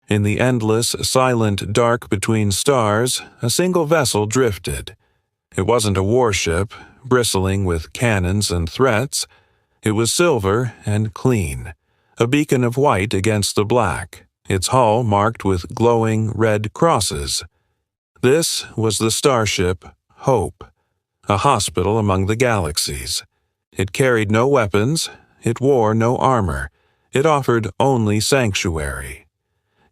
In the endless, silent dark between stars, a single vessel drifted. It wasn't a warship, bristling with cannons and threats. It was silver and clean, a beacon of white against the black, its hull marked with glowing red crosses. This was the starship Hope, a hospital among the galaxies. It carried no weapons, it wore no armor, it offered only sanctuary.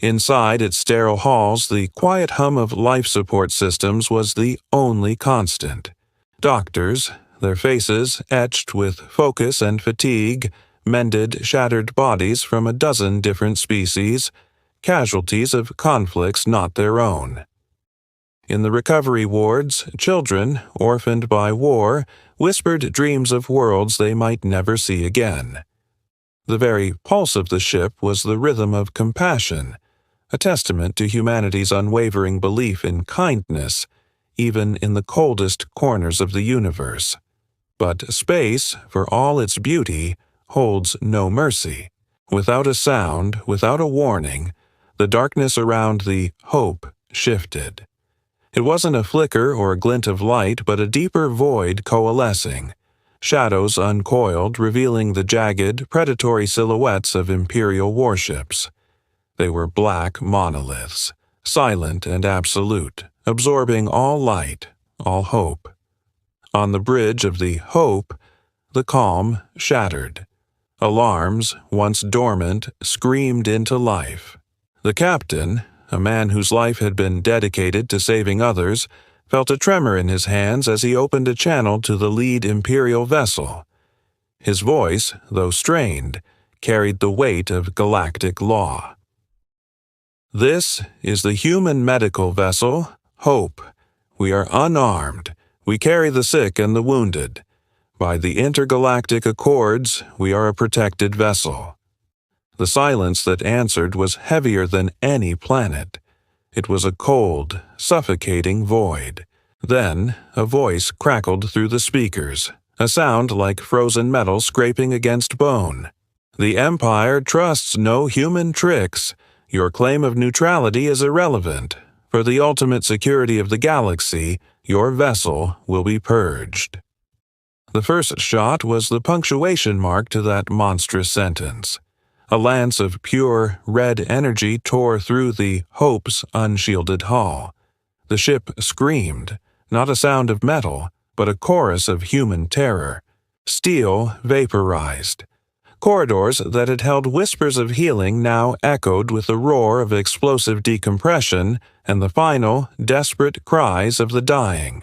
Inside its sterile halls, the quiet hum of life support systems was the only constant. Doctors, their faces etched with focus and fatigue, mended shattered bodies from a dozen different species, casualties of conflicts not their own. In the recovery wards, children, orphaned by war, whispered dreams of worlds they might never see again. The very pulse of the ship was the rhythm of compassion, a testament to humanity's unwavering belief in kindness, even in the coldest corners of the universe. But space, for all its beauty, holds no mercy. Without a sound, without a warning, the darkness around the Hope shifted. It wasn't a flicker or a glint of light, but a deeper void coalescing, shadows uncoiled, revealing the jagged, predatory silhouettes of Imperial warships. They were black monoliths, silent and absolute, absorbing all light, all hope. On the bridge of the Hope, the calm shattered. Alarms, once dormant, screamed into life. The captain, a man whose life had been dedicated to saving others, felt a tremor in his hands as he opened a channel to the lead Imperial vessel. His voice, though strained, carried the weight of galactic law. "This is the human medical vessel, Hope. We are unarmed. We carry the sick and the wounded. By the intergalactic accords, we are a protected vessel." The silence that answered was heavier than any planet. It was a cold, suffocating void. Then, a voice crackled through the speakers, a sound like frozen metal scraping against bone. "The Empire trusts no human tricks. Your claim of neutrality is irrelevant. For the ultimate security of the galaxy, your vessel will be purged." The first shot was the punctuation mark to that monstrous sentence. A lance of pure, red energy tore through the Hope's unshielded hull. The ship screamed, not a sound of metal, but a chorus of human terror. Steel vaporized. Corridors that had held whispers of healing now echoed with the roar of explosive decompression and the final, desperate cries of the dying.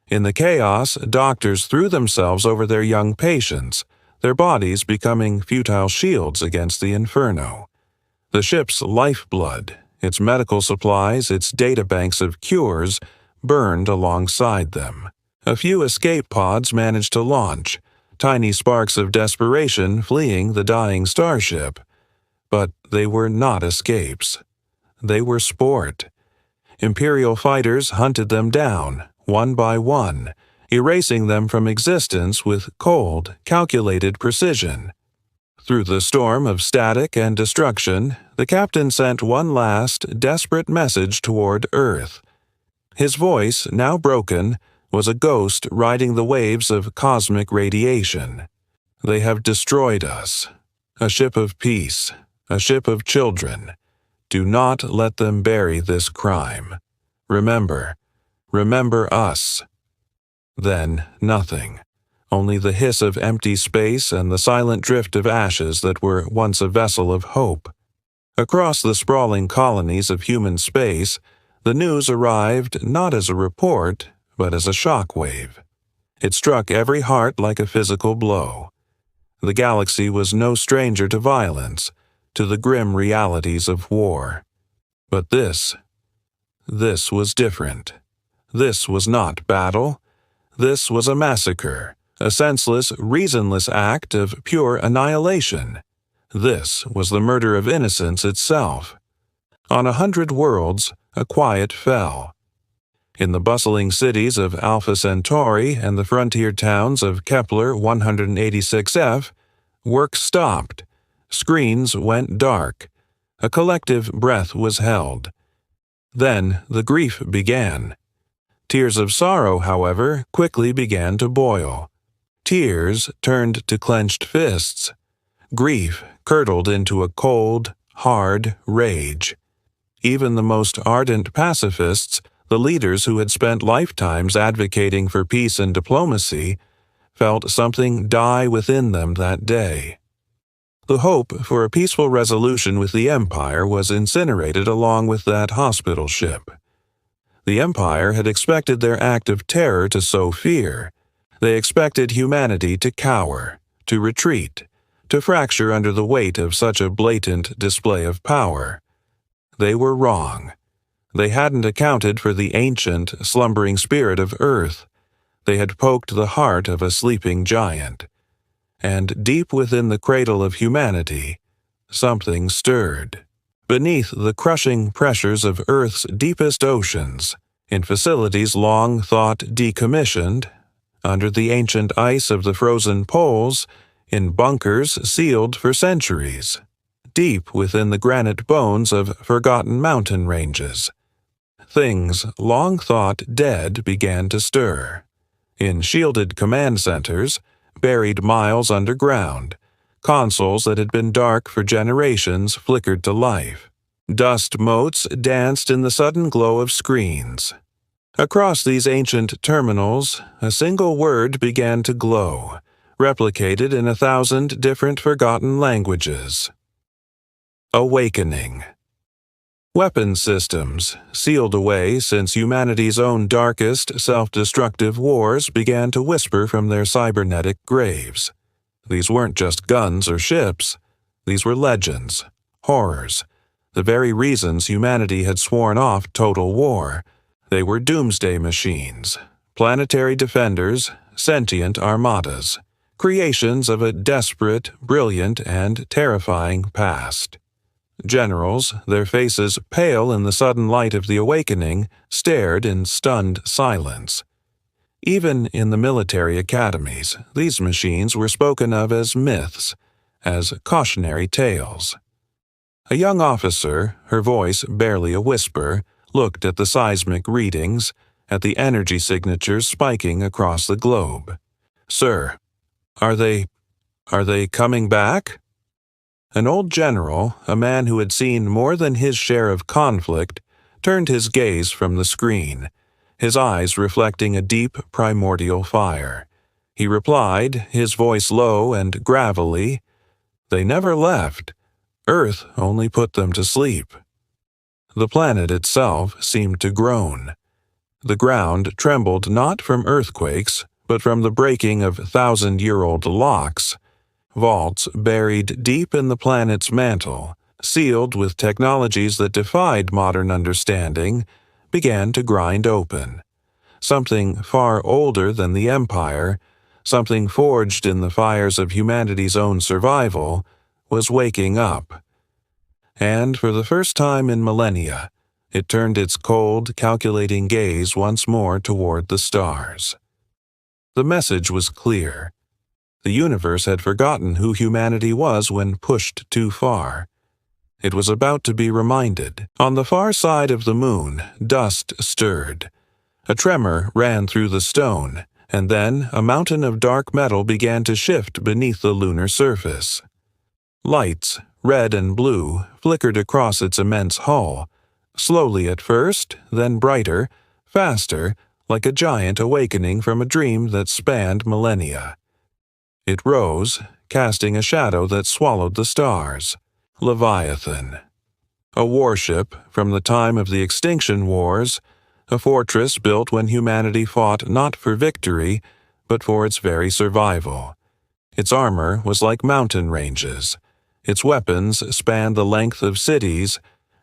In the chaos, doctors threw themselves over their young patients, their bodies becoming futile shields against the inferno. The ship's lifeblood, its medical supplies, its databanks of cures, burned alongside them. A few escape pods managed to launch, tiny sparks of desperation fleeing the dying starship. But they were not escapes. They were sport. Imperial fighters hunted them down, one by one, erasing them from existence with cold, calculated precision. Through the storm of static and destruction, the captain sent one last, desperate message toward Earth. His voice, now broken, was a ghost riding the waves of cosmic radiation. "They have destroyed us. A ship of peace, a ship of children. Do not let them bury this crime. Remember us." Then nothing, only the hiss of empty space and the silent drift of ashes that were once a vessel of hope. Across the sprawling colonies of human space, the news arrived not as a report, but as a shockwave. It struck every heart like a physical blow. The galaxy was no stranger to violence, to the grim realities of war. But this was different. This was not battle. This was a massacre, a senseless, reasonless act of pure annihilation. This was the murder of innocence itself. On 100 worlds, a quiet fell. In the bustling cities of Alpha Centauri and the frontier towns of Kepler 186f, work stopped. Screens went dark. A collective breath was held. Then the grief began. Tears of sorrow, however, quickly began to boil. Tears turned to clenched fists. Grief curdled into a cold, hard rage. Even the most ardent pacifists, the leaders who had spent lifetimes advocating for peace and diplomacy, felt something die within them that day. The hope for a peaceful resolution with the Empire was incinerated along with that hospital ship. The Empire had expected their act of terror to sow fear. They expected humanity to cower, to retreat, to fracture under the weight of such a blatant display of power. They were wrong. They hadn't accounted for the ancient, slumbering spirit of Earth. They had poked the heart of a sleeping giant. And deep within the cradle of humanity, something stirred. Beneath the crushing pressures of Earth's deepest oceans, in facilities long thought decommissioned, under the ancient ice of the frozen poles, in bunkers sealed for centuries, deep within the granite bones of forgotten mountain ranges, things long thought dead began to stir. In shielded command centers, buried miles underground, consoles that had been dark for generations flickered to life. Dust motes danced in the sudden glow of screens. Across these ancient terminals, a single word began to glow, replicated in 1,000 different forgotten languages. Awakening. Weapon systems, sealed away since humanity's own darkest, self-destructive wars, began to whisper from their cybernetic graves. These weren't just guns or ships. These were legends, horrors, the very reasons humanity had sworn off total war. They were doomsday machines, planetary defenders, sentient armadas, creations of a desperate, brilliant, and terrifying past. Generals, their faces pale in the sudden light of the awakening, stared in stunned silence. Even in the military academies, these machines were spoken of as myths, as cautionary tales. A young officer, her voice barely a whisper, looked at the seismic readings, at the energy signatures spiking across the globe. "Sir, are they coming back?" An old general, a man who had seen more than his share of conflict, turned his gaze from the screen, his eyes reflecting a deep primordial fire. He replied, his voice low and gravelly, "They never left. Earth only put them to sleep." The planet itself seemed to groan. The ground trembled not from earthquakes, but from the breaking of 1,000-year-old locks. Vaults buried deep in the planet's mantle, sealed with technologies that defied modern understanding, began to grind open. Something far older than the Empire, something forged in the fires of humanity's own survival, was waking up. And for the first time in millennia, it turned its cold, calculating gaze once more toward the stars. The message was clear. The universe had forgotten who humanity was when pushed too far. It was about to be reminded. On the far side of the moon, dust stirred. A tremor ran through the stone, and then a mountain of dark metal began to shift beneath the lunar surface. Lights, red and blue, flickered across its immense hull, slowly at first, then brighter, faster, like a giant awakening from a dream that spanned millennia. It rose, casting a shadow that swallowed the stars. Leviathan. A warship from the time of the Extinction Wars, a fortress built when humanity fought not for victory, but for its very survival. Its armor was like mountain ranges. Its weapons spanned the length of cities,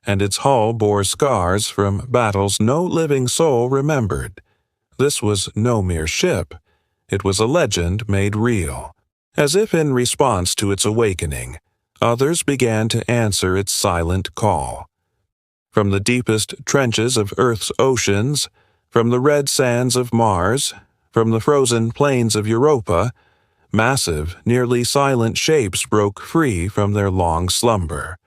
and its hull bore scars from battles no living soul remembered. This was no mere ship. It was a legend made real. As if in response to its awakening, others began to answer its silent call. From the deepest trenches of Earth's oceans, from the red sands of Mars, from the frozen plains of Europa, massive, nearly silent shapes broke free from their long slumber.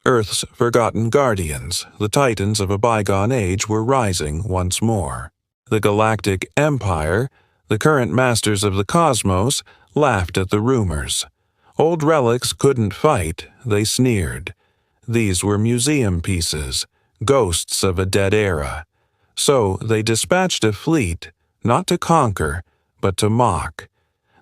Earth's forgotten guardians, the titans of a bygone age, were rising once more. The Galactic Empire, the current masters of the cosmos, laughed at the rumors. Old relics couldn't fight, they sneered. These were museum pieces, ghosts of a dead era. So they dispatched a fleet, not to conquer, but to mock.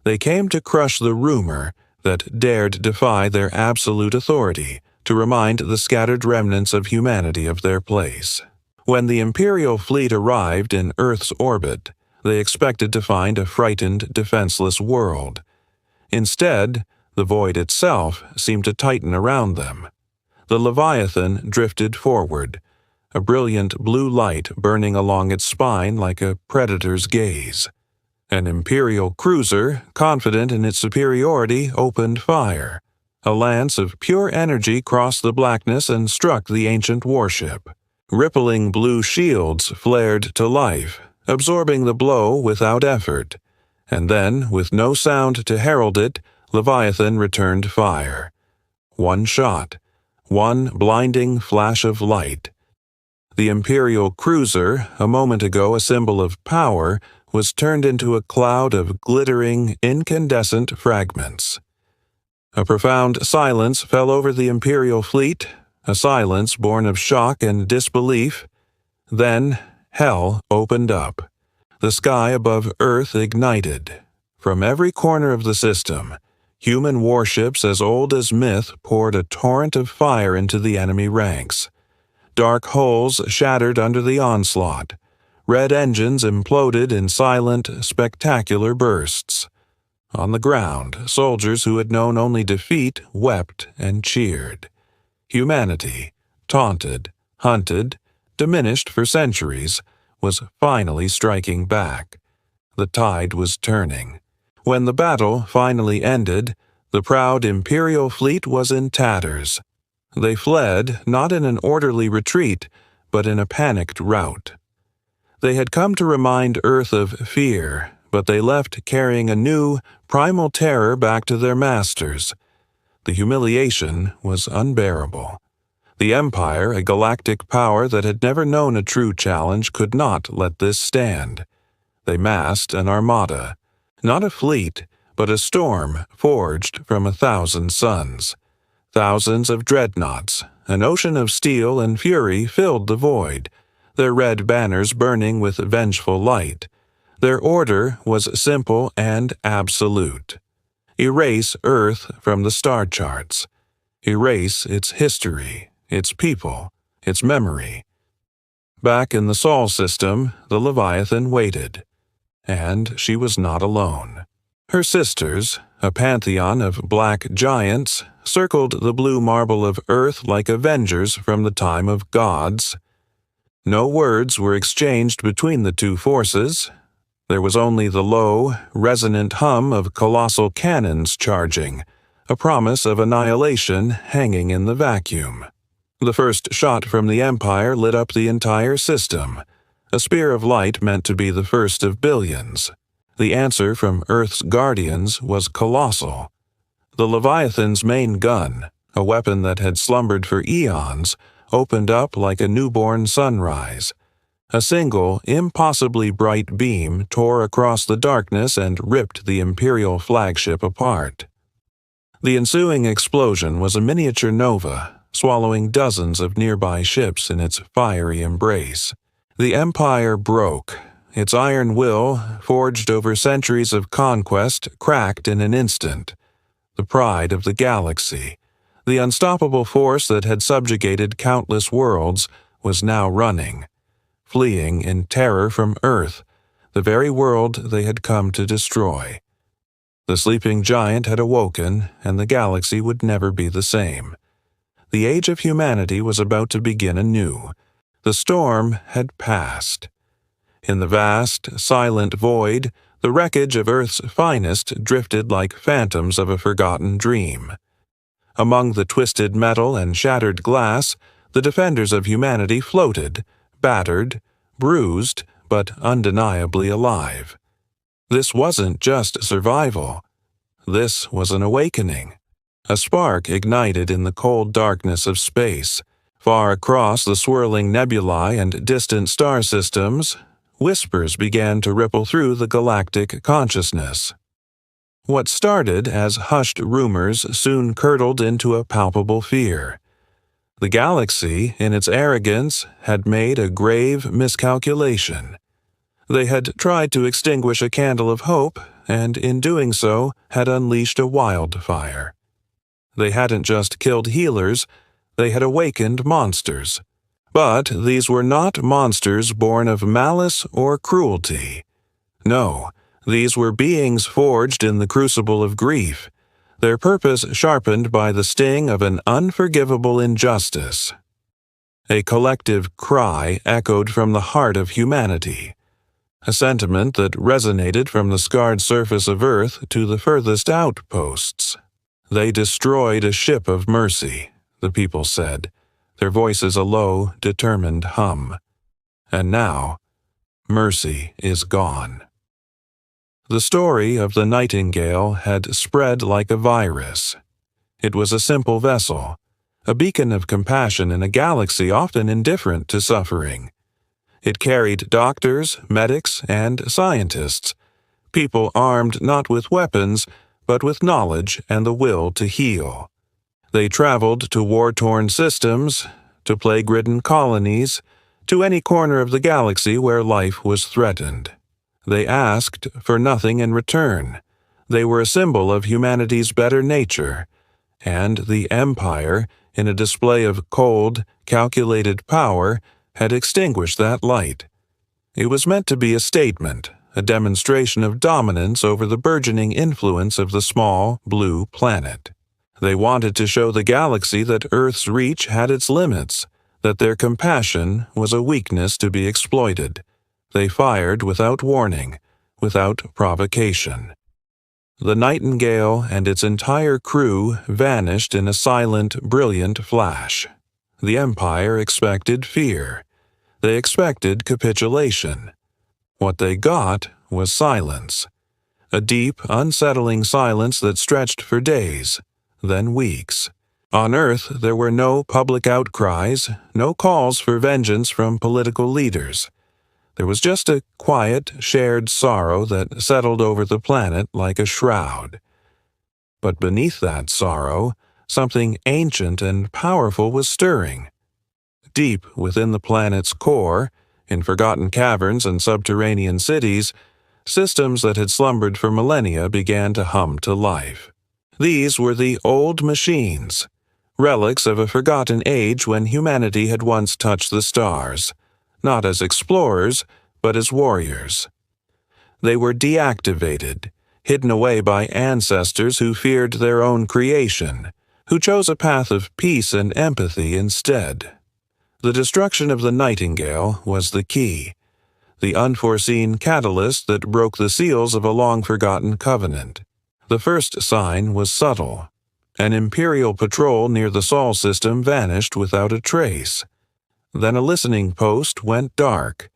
They came to crush the rumor that dared defy their absolute authority, to remind the scattered remnants of humanity of their place. When the Imperial fleet arrived in Earth's orbit, they expected to find a frightened, defenseless world. Instead, the void itself seemed to tighten around them. The Leviathan drifted forward, a brilliant blue light burning along its spine like a predator's gaze. An Imperial cruiser, confident in its superiority, opened fire. A lance of pure energy crossed the blackness and struck the ancient warship. Rippling blue shields flared to life, absorbing the blow without effort. And then, with no sound to herald it, Leviathan returned fire. One shot, one blinding flash of light. The Imperial cruiser, a moment ago a symbol of power, was turned into a cloud of glittering, incandescent fragments. A profound silence fell over the Imperial fleet, a silence born of shock and disbelief. Then, hell opened up. The sky above Earth ignited. From every corner of the system, human warships as old as myth poured a torrent of fire into the enemy ranks. Dark holes shattered under the onslaught. Red engines imploded in silent, spectacular bursts. On the ground, soldiers who had known only defeat wept and cheered. Humanity, taunted, hunted, diminished for centuries, was finally striking back. The tide was turning. When the battle finally ended, the proud Imperial fleet was in tatters. They fled not in an orderly retreat, but in a panicked rout. They had come to remind Earth of fear, but they left carrying a new, primal terror back to their masters. The humiliation was unbearable. The Empire, a galactic power that had never known a true challenge, could not let this stand. They massed an armada, not a fleet, but a storm forged from 1,000 suns. Thousands of dreadnoughts, an ocean of steel and fury filled the void, their red banners burning with vengeful light. Their order was simple and absolute. Erase Earth from the star charts. Erase its history, its people, its memory. Back in the Sol system, the Leviathan waited. And she was not alone. Her sisters, a pantheon of black giants, circled the blue marble of Earth like avengers from the time of gods. No words were exchanged between the two forces. There was only the low, resonant hum of colossal cannons charging, a promise of annihilation hanging in the vacuum. The first shot from the Empire lit up the entire system, a spear of light meant to be the first of billions. The answer from Earth's guardians was colossal. The Leviathan's main gun, a weapon that had slumbered for eons, opened up like a newborn sunrise. A single, impossibly bright beam tore across the darkness and ripped the Imperial flagship apart. The ensuing explosion was a miniature nova, swallowing dozens of nearby ships in its fiery embrace. The Empire broke. Its iron will, forged over centuries of conquest, cracked in an instant. The pride of the galaxy, the unstoppable force that had subjugated countless worlds, was now running, fleeing in terror from Earth, the very world they had come to destroy. The sleeping giant had awoken, and the galaxy would never be the same. The age of humanity was about to begin anew. The storm had passed. In the vast, silent void, the wreckage of Earth's finest drifted like phantoms of a forgotten dream. Among the twisted metal and shattered glass, the defenders of humanity floated, battered, bruised, but undeniably alive. This wasn't just survival. This was an awakening. A spark ignited in the cold darkness of space. Far across the swirling nebulae and distant star systems, whispers began to ripple through the galactic consciousness. What started as hushed rumors soon curdled into a palpable fear. The galaxy, in its arrogance, had made a grave miscalculation. They had tried to extinguish a candle of hope, and in doing so had unleashed a wildfire. They hadn't just killed healers, they had awakened monsters. But these were not monsters born of malice or cruelty. No, these were beings forged in the crucible of grief, their purpose sharpened by the sting of an unforgivable injustice. A collective cry echoed from the heart of humanity, a sentiment that resonated from the scarred surface of Earth to the furthest outposts. They destroyed a ship of mercy, the people said, their voices a low, determined hum. And now, mercy is gone. The story of the Nightingale had spread like a virus. It was a simple vessel, a beacon of compassion in a galaxy often indifferent to suffering. It carried doctors, medics, and scientists, people armed not with weapons, but with knowledge and the will to heal. They traveled to war-torn systems, to plague-ridden colonies, to any corner of the galaxy where life was threatened. They asked for nothing in return. They were a symbol of humanity's better nature, and the Empire, in a display of cold, calculated power, had extinguished that light. It was meant to be a statement, a demonstration of dominance over the burgeoning influence of the small, blue planet. They wanted to show the galaxy that Earth's reach had its limits, that their compassion was a weakness to be exploited. They fired without warning, without provocation. The Nightingale and its entire crew vanished in a silent, brilliant flash. The Empire expected fear. They expected capitulation. What they got was silence. A deep, unsettling silence that stretched for days, then weeks. On Earth, there were no public outcries, no calls for vengeance from political leaders. There was just a quiet, shared sorrow that settled over the planet like a shroud. But beneath that sorrow, something ancient and powerful was stirring. Deep within the planet's core, in forgotten caverns and subterranean cities, systems that had slumbered for millennia began to hum to life. These were the old machines, relics of a forgotten age when humanity had once touched the stars, not as explorers, but as warriors. They were deactivated, hidden away by ancestors who feared their own creation, who chose a path of peace and empathy instead. The destruction of the Nightingale was the key, the unforeseen catalyst that broke the seals of a long-forgotten covenant. The first sign was subtle. An Imperial patrol near the Sol system vanished without a trace. Then a listening post went dark.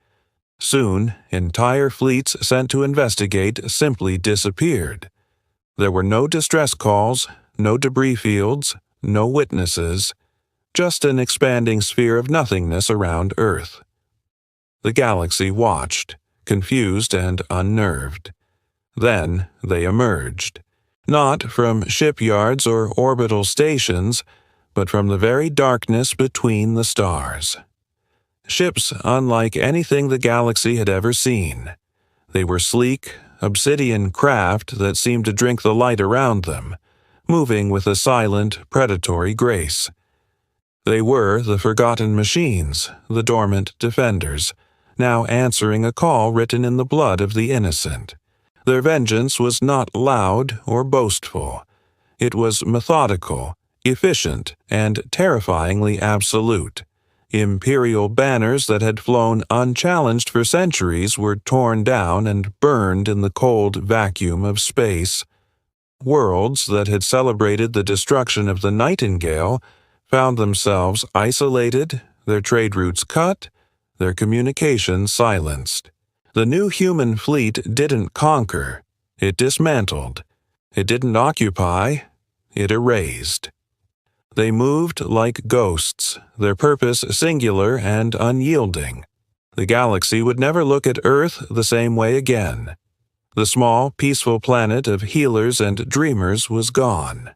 Soon, entire fleets sent to investigate simply disappeared. There were no distress calls, no debris fields, no witnesses, just an expanding sphere of nothingness around Earth. The galaxy watched, confused and unnerved. Then they emerged, not from shipyards or orbital stations, but from the very darkness between the stars. Ships unlike anything the galaxy had ever seen. They were sleek, obsidian craft that seemed to drink the light around them, moving with a silent, predatory grace. They were the forgotten machines, the dormant defenders, now answering a call written in the blood of the innocent. Their vengeance was not loud or boastful. It was methodical, efficient, and terrifyingly absolute. Imperial banners that had flown unchallenged for centuries were torn down and burned in the cold vacuum of space. Worlds that had celebrated the destruction of the Nightingale found themselves isolated, their trade routes cut, their communications silenced. The new human fleet didn't conquer. It dismantled. It didn't occupy. it erased. They moved like ghosts, their purpose singular and unyielding. The galaxy would never look at Earth the same way again. The small, peaceful planet of healers and dreamers was gone.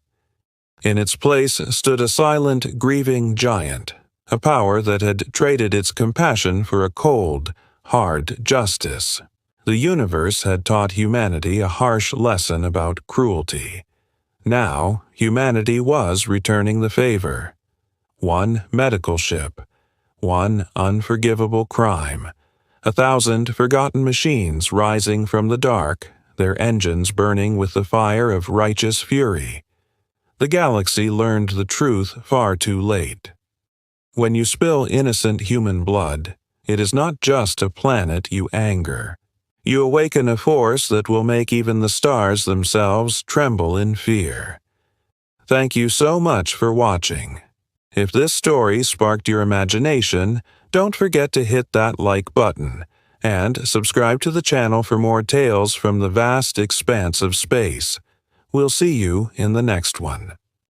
In its place stood a silent, grieving giant, a power that had traded its compassion for a cold, hard justice. The universe had taught humanity a harsh lesson about cruelty. Now, humanity was returning the favor. One medical ship, one unforgivable crime, 1,000 forgotten machines rising from the dark, their engines burning with the fire of righteous fury. The galaxy learned the truth far too late. When you spill innocent human blood, it is not just a planet you anger. You awaken a force that will make even the stars themselves tremble in fear. Thank you so much for watching. If this story sparked your imagination, don't forget to hit that like button and subscribe to the channel for more tales from the vast expanse of space. We'll see you in the next one.